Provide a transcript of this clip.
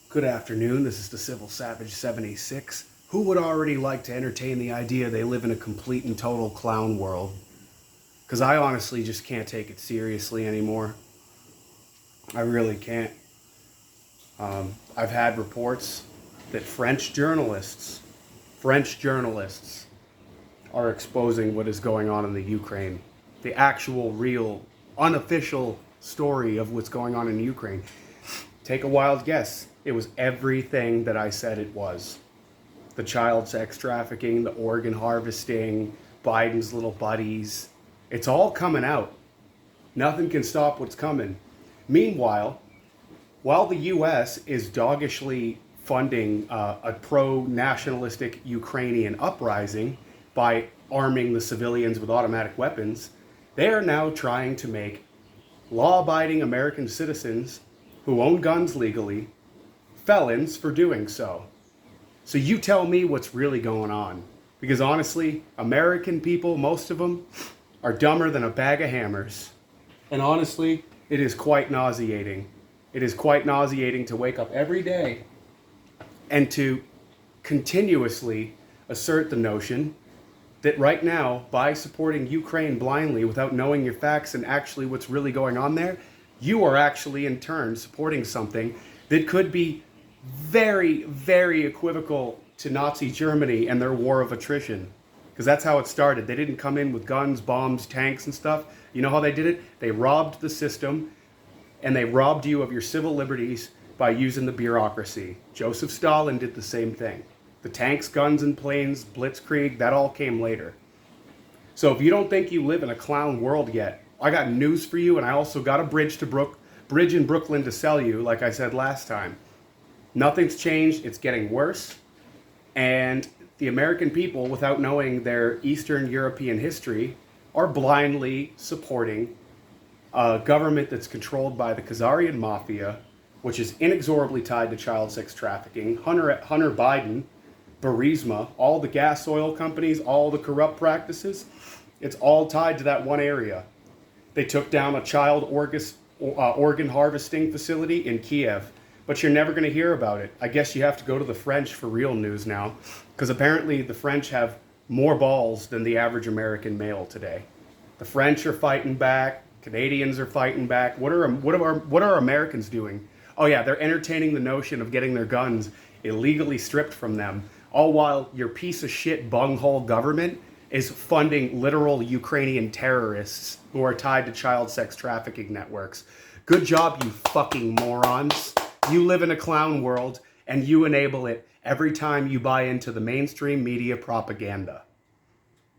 Good afternoon, this is the Civil Savage 76. Who would already like to entertain the idea they live in a complete and total clown world? Because I honestly just can't take it seriously anymore. I really can't. I've had reports that French journalists are exposing what is going on in the Ukraine. The actual, real, unofficial story of what's going on in Ukraine. Take a wild guess. It was everything that I said it was. The child sex trafficking, the organ harvesting, Biden's little buddies. It's all coming out. Nothing can stop what's coming. Meanwhile, while the U.S. is doggishly funding a pro-nationalistic Ukrainian uprising by arming the civilians with automatic weapons, they are now trying to make law-abiding American citizens who own guns legally felons for doing so. So you tell me what's really going on. Because honestly, American people, most of them, are dumber than a bag of hammers. And honestly, it is quite nauseating. It is quite nauseating to wake up every day and to continuously assert the notion that right now, by supporting Ukraine blindly without knowing your facts and actually what's really going on there, you are actually in turn supporting something that could be very, very equivocal to Nazi Germany and their war of attrition. Because that's how it started. They didn't come in with guns, bombs, tanks, and stuff. You know how they did it? They robbed the system, and they robbed you of your civil liberties by using the bureaucracy. Joseph Stalin did the same thing. The tanks, guns, and planes, blitzkrieg, that all came later. So if you don't think you live in a clown world yet, I got news for you, and I also got a bridge in Brooklyn to sell you, like I said last time. Nothing's changed. It's getting worse. And the American people, without knowing their Eastern European history, are blindly supporting a government that's controlled by the Khazarian mafia, which is inexorably tied to child sex trafficking. Hunter Biden, Burisma, all the gas oil companies, all the corrupt practices, it's all tied to that one area. They took down a child organ harvesting facility in Kiev, but you're never going to hear about it. I guess you have to go to the French for real news now, because apparently the French have more balls than the average American male today. The French are fighting back. Canadians are fighting back. What are Americans doing? Oh yeah, they're entertaining the notion of getting their guns illegally stripped from them, all while your piece of shit bunghole government is funding literal Ukrainian terrorists who are tied to child sex trafficking networks. Good job, you fucking morons. You live in a clown world, and you enable it every time you buy into the mainstream media propaganda.